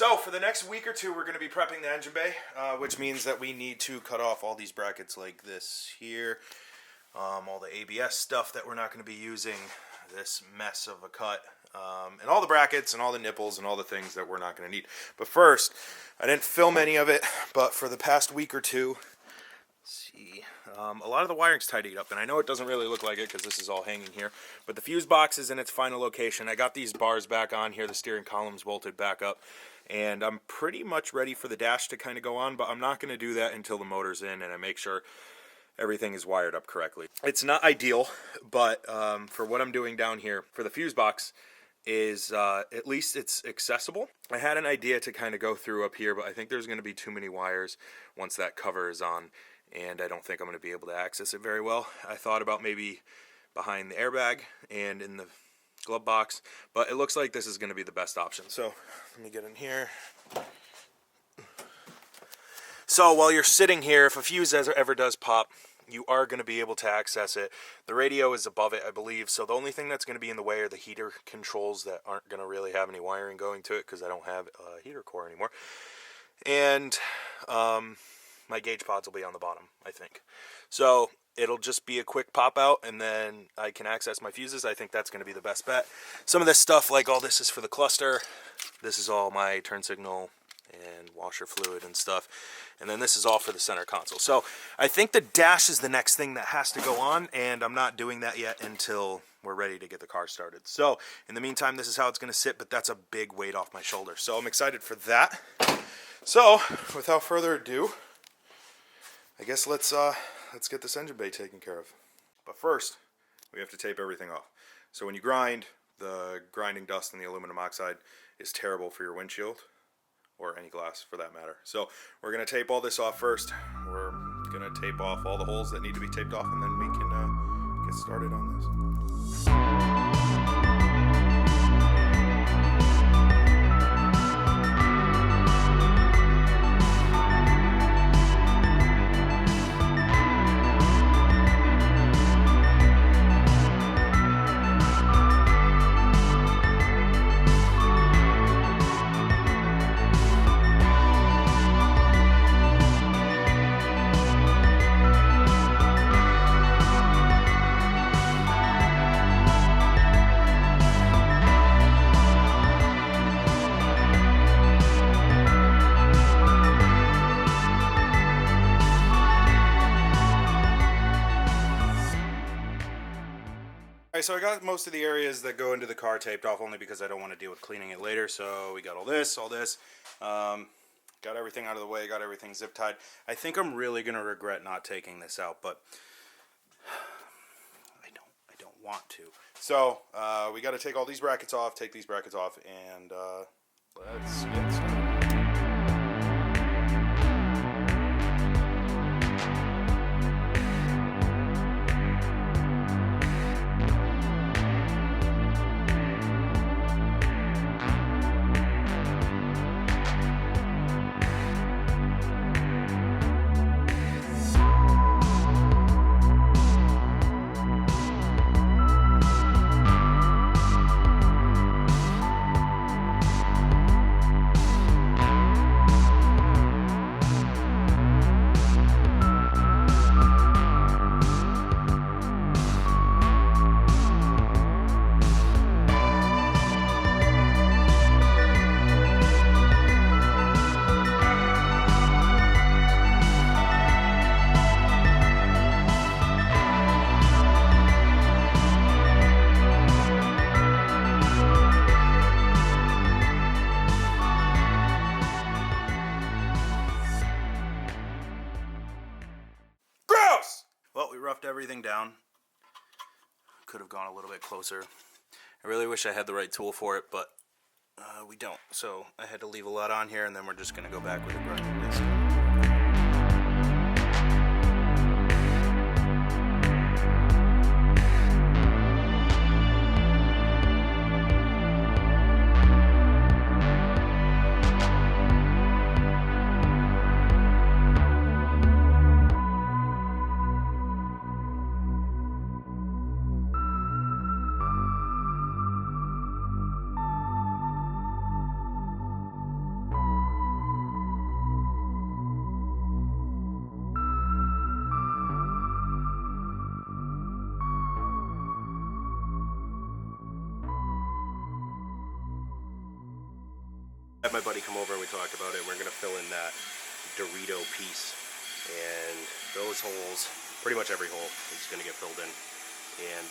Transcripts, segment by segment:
So for the next week or two, we're going to be prepping the engine bay, which means that we need to cut off all these brackets like this here, all the ABS stuff that we're not going to be using, this mess of a cut, and all the brackets and all the nipples and all the things that we're not going to need. But first, I didn't film any of it, but for the past week or two, let's see, a lot of the wiring's tidied up, and I know it doesn't really look like it because this is all hanging here, but the fuse box is in its final location. I got these bars back on here, the steering column's bolted back up, and I'm pretty much ready for the dash to kind of go on, but I'm not going to do that until the motor's in and I make sure everything is wired up correctly. It's not ideal, but for what I'm doing down here for the fuse box is at least it's accessible. I had an idea to kind of go through up here, but I think there's going to be too many wires once that cover is on, and I don't think I'm going to be able to access it very well. I thought about maybe behind the airbag and in the glove box, but it looks like this is going to be the best option. So let me get in here. So while you're sitting here, if a fuse ever does pop, you are going to be able to access it. The radio is above it, I believe, so the only thing that's going to be in the way are the heater controls that aren't going to really have any wiring going to it because I don't have a heater core anymore. And my gauge pods will be on the bottom, I think. So it'll just be a quick pop out and then I can access my fuses. I think that's going to be the best bet. Some of this stuff, like all this is for the cluster. This is all my turn signal and washer fluid and stuff. And then this is all for the center console. So I think the dash is the next thing that has to go on, and I'm not doing that yet until we're ready to get the car started. So in the meantime, this is how it's going to sit, but that's a big weight off my shoulder. So I'm excited for that. So without further ado, I guess let's get this engine bay taken care of. But first, we have to tape everything off. So when you grind, the grinding dust and the aluminum oxide is terrible for your windshield, or any glass for that matter. So we're going to tape all this off first. We're going to tape off all the holes that need to be taped off, and then we can get started on this. Alright, so I got most of the areas that go into the car taped off only because I don't want to deal with cleaning it later. So we got all this. Got everything out of the way, got everything zip tied. I think I'm really going to regret not taking this out, but I don't want to. So we got to take all these brackets off, take these brackets off, and let's get started. Well, we roughed everything down. Could have gone a little bit closer. I really wish I had the right tool for it, but we don't. So I had to leave a lot on here, and then we're just going to go back with a grinding disc. I had my buddy come over and we talked about it, and we're going to fill in that Dorito piece. And those holes, pretty much every hole is going to get filled in. And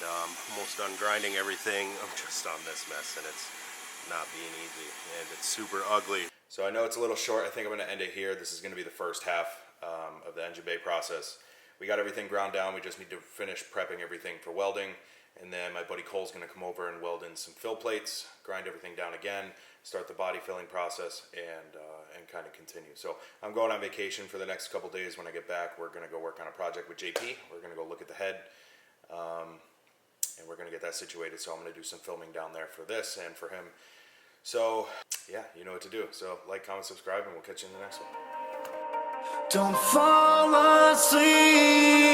almost done grinding everything. I'm just on this mess, and it's not being easy, and it's super ugly. So I know it's a little short. I think I'm going to end it here. This is going to be the first half of the engine bay process. We got everything ground down. We just need to finish prepping everything for welding. And then my buddy Cole's going to come over and weld in some fill plates, grind everything down again, start the body filling process, and kind of continue. So I'm going on vacation for the next couple days. When I get back, we're going to go work on a project with JP. We're going to go look at the head, and we're going to get that situated. So I'm going to do some filming down there for this and for him. So yeah, you know what to do. So like, comment, subscribe, and we'll catch you in the next one. Don't fall asleep.